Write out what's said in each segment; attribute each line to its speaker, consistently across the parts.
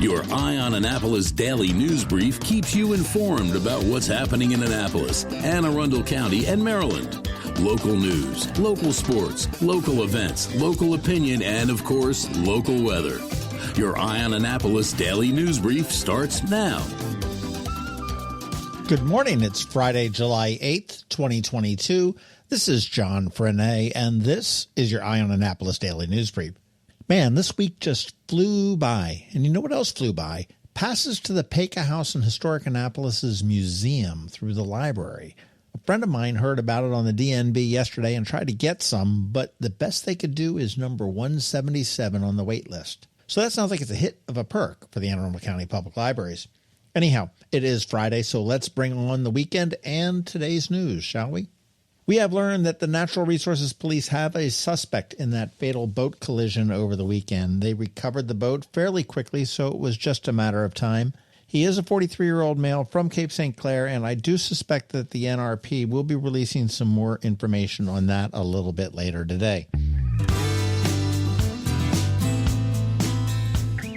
Speaker 1: Your Eye on Annapolis daily news brief keeps you informed about what's happening in Annapolis, Anne Arundel County, and Maryland. Local news, local sports, local events, local opinion, and, of course, local weather. Your Eye on Annapolis daily news brief starts now.
Speaker 2: Good morning. It's Friday, July 8th, 2022. This is John Frenaye, and this is your Eye on Annapolis daily news brief. Man, this week just flew by. And you know what else flew by? Passes to the Paca House in Historic Annapolis's museum through the library. A friend of mine heard about it on the DNB yesterday and tried to get some, but the best they could do is number 177 on the wait list. So that sounds like it's a hit of a perk for the Anne Arundel County Public Libraries. Anyhow, it is Friday, so let's bring on the weekend and today's news, shall we? We have learned that the Natural Resources Police have a suspect in that fatal boat collision over the weekend. They recovered the boat fairly quickly, so it was just a matter of time. He is a 43-year-old male from Cape St. Clair, and I do suspect that the NRP will be releasing some more information on that a little bit later today.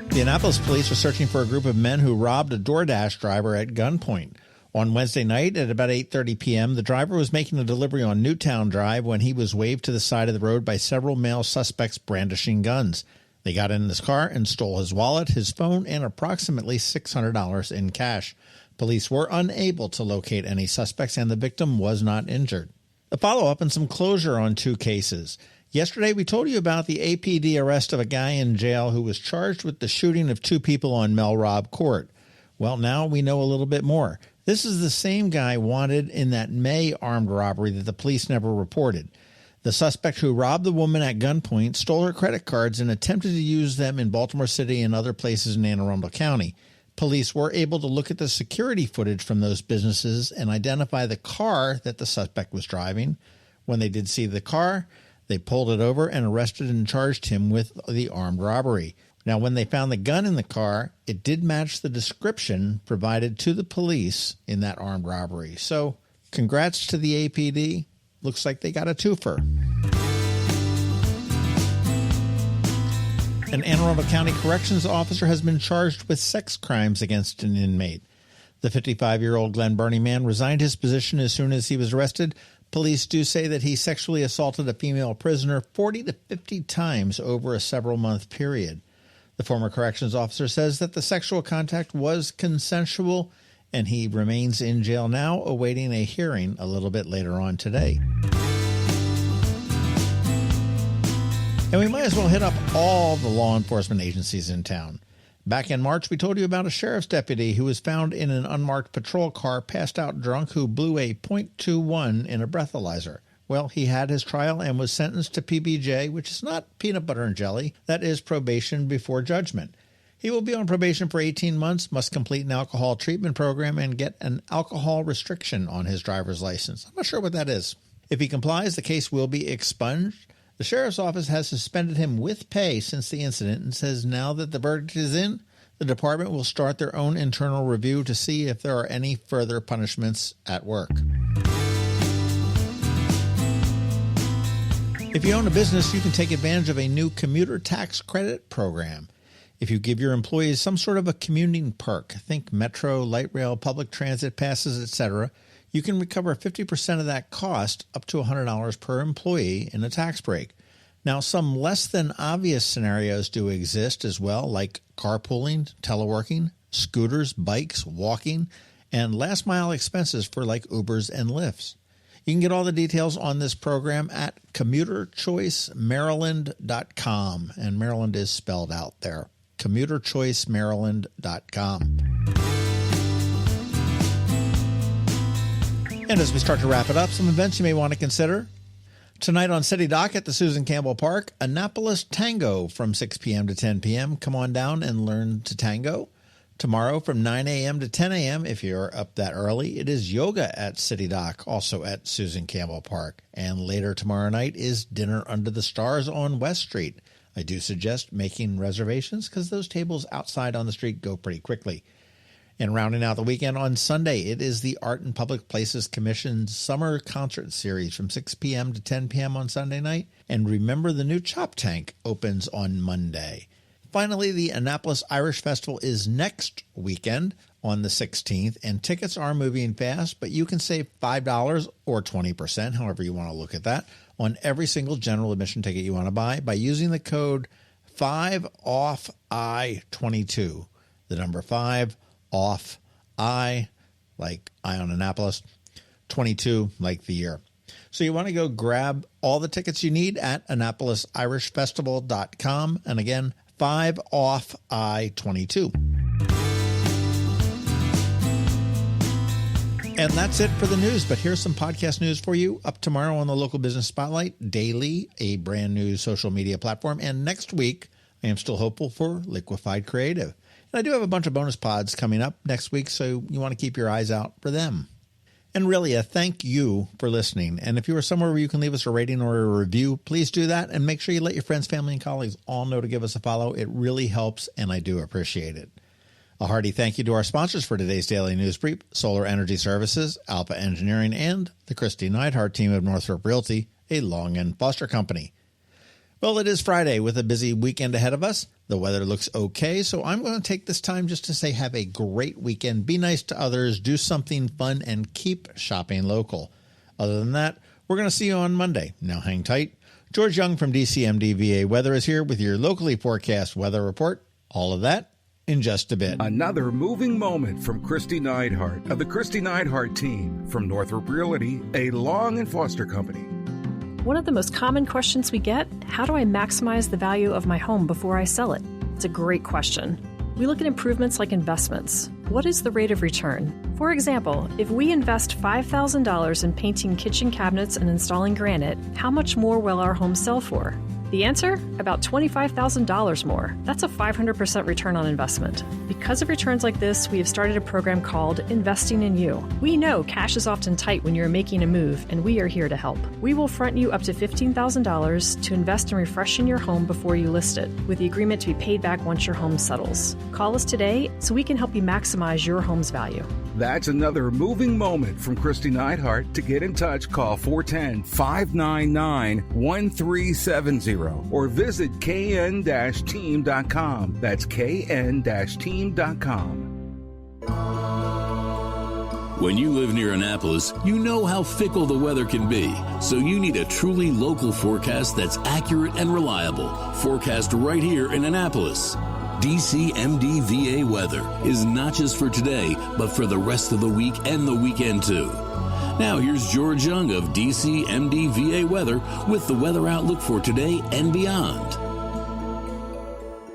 Speaker 2: The Annapolis Police are searching for a group of men who robbed a DoorDash driver at gunpoint. On Wednesday night at about 8:30 p.m., the driver was making a delivery on Newtown Drive when he was waved to the side of the road by several male suspects brandishing guns. They got in his car and stole his wallet, his phone, and approximately $600 in cash. Police were unable to locate any suspects, and the victim was not injured. A follow-up and some closure on two cases. Yesterday, we told you about the APD arrest of a guy in jail who was charged with the shooting of two people on Melrob Court. Well, now we know a little bit more. This is the same guy wanted in that May armed robbery that the police never reported. The suspect who robbed the woman at gunpoint stole her credit cards and attempted to use them in Baltimore City and other places in Anne Arundel County. Police were able to look at the security footage from those businesses and identify the car that the suspect was driving. When they did see the car, they pulled it over and arrested and charged him with the armed robbery. Now, when they found the gun in the car, it did match the description provided to the police in that armed robbery. So, congrats to the APD. Looks like they got a twofer. An Anne Arundel County corrections officer has been charged with sex crimes against an inmate. The 55-year-old Glen Burnie man resigned his position as soon as he was arrested. Police do say that he sexually assaulted a female prisoner 40 to 50 times over a several-month period. The former corrections officer says that the sexual contact was consensual, and he remains in jail now, awaiting a hearing a little bit later on today. And we might as well hit up all the law enforcement agencies in town. Back in March, we told you about a sheriff's deputy who was found in an unmarked patrol car, passed out drunk, who blew a .21 in a breathalyzer. Well, he had his trial and was sentenced to PBJ, which is not peanut butter and jelly. That is probation before judgment. He will be on probation for 18 months, must complete an alcohol treatment program, and get an alcohol restriction on his driver's license. I'm not sure what that is. If he complies, the case will be expunged. The sheriff's office has suspended him with pay since the incident and says now that the verdict is in, the department will start their own internal review to see if there are any further punishments at work. If you own a business, you can take advantage of a new commuter tax credit program. If you give your employees some sort of a commuting perk, think metro, light rail, public transit passes, etc., you can recover 50% of that cost, up to $100 per employee, in a tax break. Now, some less than obvious scenarios do exist as well, like carpooling, teleworking, scooters, bikes, walking, and last-mile expenses for like Ubers and Lyfts. You can get all the details on this program at commuterchoicemaryland.com, and Maryland is spelled out there. commuterchoicemaryland.com. And as we start to wrap it up, some events you may want to consider. Tonight on City Dock at the Susan Campbell Park, Annapolis Tango from 6 p.m. to 10 p.m. Come on down and learn to tango. Tomorrow from 9 a.m. to 10 a.m., if you're up that early, it is yoga at City Dock, also at Susan Campbell Park. And later tomorrow night is dinner under the stars on West Street. I do suggest making reservations because those tables outside on the street go pretty quickly. And rounding out the weekend on Sunday, it is the Art and Public Places Commission's Summer Concert Series from 6 p.m. to 10 p.m. on Sunday night. And remember, the new Chop Tank opens on Monday. Finally, the Annapolis Irish Festival is next weekend on the 16th, and tickets are moving fast, but you can save $5 or 20%, however you want to look at that, on every single general admission ticket you want to buy by using the code 5OFFI22. The number 5OFFI, like I on Annapolis, 22, like the year. So you want to go grab all the tickets you need at AnnapolisIrishFestival.com. And again, 5OFFI22. And that's it for the news, but here's some podcast news for you. Up tomorrow on the Local Business Spotlight, Daily, a brand new social media platform. And next week, I am still hopeful for Liquefied Creative. And I do have a bunch of bonus pods coming up next week, so you want to keep your eyes out for them. And really, a thank you for listening. And if you are somewhere where you can leave us a rating or a review, please do that. And make sure you let your friends, family, and colleagues all know to give us a follow. It really helps, and I do appreciate it. A hearty thank you to our sponsors for today's Daily News Brief, Solar Energy Services, Alpha Engineering, and the Kristi Neidhardt Team of Northrop Realty, a Long and Foster company. Well, it is Friday with a busy weekend ahead of us. The weather looks okay, so I'm going to take this time just to say have a great weekend, be nice to others, do something fun, and keep shopping local. Other than that, we're going to see you on Monday. Now hang tight. George Young from DCMDVA Weather is here with your locally forecast weather report. All of that in just a bit.
Speaker 3: Another moving moment from Kristi Neidhardt of the Kristi Neidhardt Team from Northrop Realty, a Long and Foster company.
Speaker 4: One of the most common questions we get, how do I maximize the value of my home before I sell it? It's a great question. We look at improvements like investments. What is the rate of return? For example, if we invest $5,000 in painting kitchen cabinets and installing granite, how much more will our home sell for? The answer? About $25,000 more. That's a 500% return on investment. Because of returns like this, we have started a program called Investing in You. We know cash is often tight when you're making a move, and we are here to help. We will front you up to $15,000 to invest in refreshing your home before you list it, with the agreement to be paid back once your home settles. Call us today so we can help you maximize your home's value.
Speaker 3: That's another moving moment from Kristi Neidhardt. To get in touch, call 410-599-1370 or visit kn-team.com. That's kn-team.com.
Speaker 1: When you live near Annapolis, you know how fickle the weather can be. So you need a truly local forecast that's accurate and reliable. Forecast right here in Annapolis. DCMDVA Weather is not just for today, but for the rest of the week and the weekend too. Now here's George Young of DCMDVA Weather with the weather outlook for today and beyond.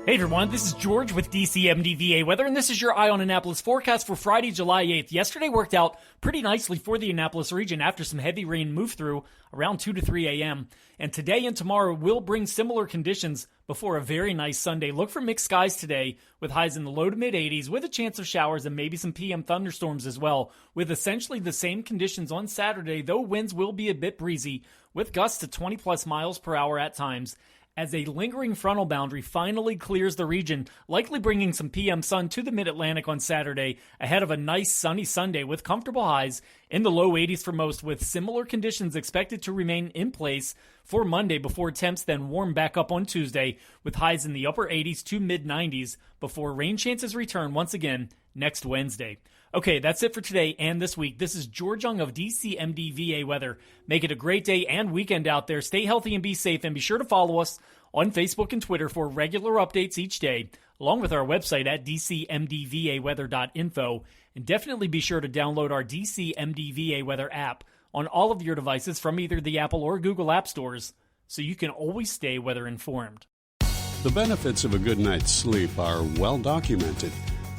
Speaker 5: Hey everyone, this is George with DCMDVA Weather, and this is your Eye on Annapolis forecast for Friday, July 8th. Yesterday worked out pretty nicely for the Annapolis region after some heavy rain moved through around 2 to 3 a.m. And today and tomorrow will bring similar conditions before a very nice Sunday. Look for mixed skies today with highs in the low to mid 80s with a chance of showers and maybe some PM thunderstorms as well, with essentially the same conditions on Saturday, though winds will be a bit breezy with gusts to 20 plus miles per hour at times, as a lingering frontal boundary finally clears the region, likely bringing some PM sun to the mid-Atlantic on Saturday ahead of a nice sunny Sunday with comfortable highs in the low 80s for most, with similar conditions expected to remain in place for Monday before temps then warm back up on Tuesday with highs in the upper 80s to mid-90s before rain chances return once again next Wednesday. Okay, that's it for today and this week. This is George Young of DCMDVA Weather. Make it a great day and weekend out there. Stay healthy and be safe, and be sure to follow us on Facebook and Twitter for regular updates each day, along with our website at dcmdvaweather.info. And definitely be sure to download our DCMDVA Weather app on all of your devices from either the Apple or Google App Stores, so you can always stay weather informed.
Speaker 6: The benefits of a good night's sleep are well documented.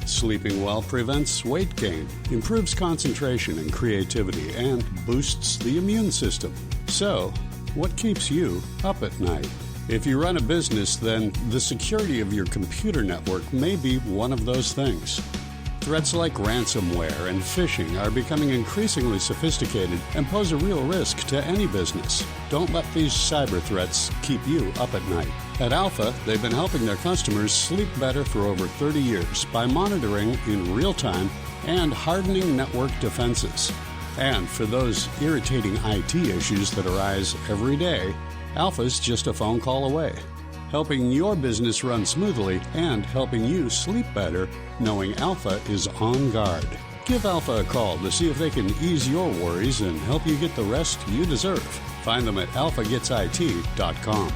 Speaker 6: Sleeping well prevents weight gain, improves concentration and creativity, and boosts the immune system. So, what keeps you up at night? If you run a business, then the security of your computer network may be one of those things. Threats like ransomware and phishing are becoming increasingly sophisticated and pose a real risk to any business. Don't let these cyber threats keep you up at night. At Alpha, they've been helping their customers sleep better for over 30 years by monitoring in real time and hardening network defenses. And for those irritating IT issues that arise every day, Alpha's just a phone call away. helping your business run smoothly and helping you sleep better, knowing Alpha is on guard. Give Alpha a call to see if they can ease your worries and help you get the rest you deserve. Find them at alphagitsit.com.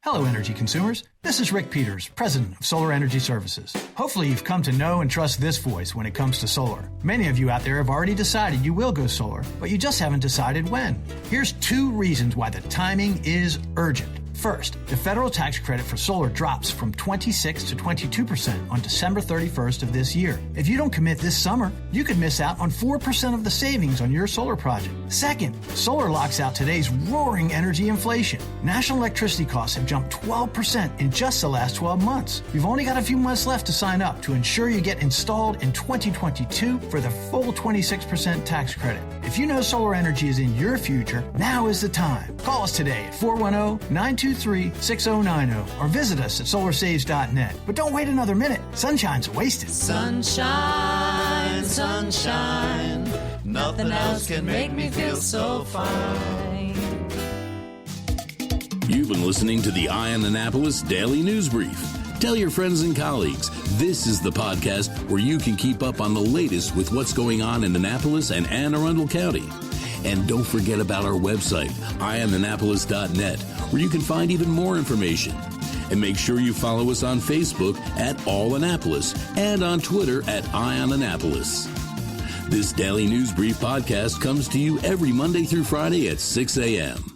Speaker 7: Hello, energy consumers. This is Rick Peters, president of Solar Energy Services. Hopefully you've come to know and trust this voice when it comes to solar. Many of you out there have already decided you will go solar, but you just haven't decided when. Here's 2 reasons why the timing is urgent. First, the federal tax credit for solar drops from 26 to 22% on December 31st of this year. If you don't commit this summer, you could miss out on 4% of the savings on your solar project. Second, solar locks out today's roaring energy inflation. National electricity costs have jumped 12% in just the last 12 months. You've only got a few months left to sign up to ensure you get installed in 2022 for the full 26% tax credit. If you know solar energy is in your future, now is the time. Call us today at 410-923-6090 or visit us at solarsaves.net. But don't wait another minute. Sunshine's wasted.
Speaker 8: Sunshine, sunshine. Nothing else can make me feel so fine.
Speaker 1: You've been listening to the Eye on Annapolis Daily News Brief. Tell your friends and colleagues, this is the podcast where you can keep up on the latest with what's going on in Annapolis and Anne Arundel County. And don't forget about our website, eyeonannapolis.net, where you can find even more information. And make sure you follow us on Facebook at All Annapolis and on Twitter at Eye on Annapolis. This Daily News Brief podcast comes to you every Monday through Friday at 6 a.m.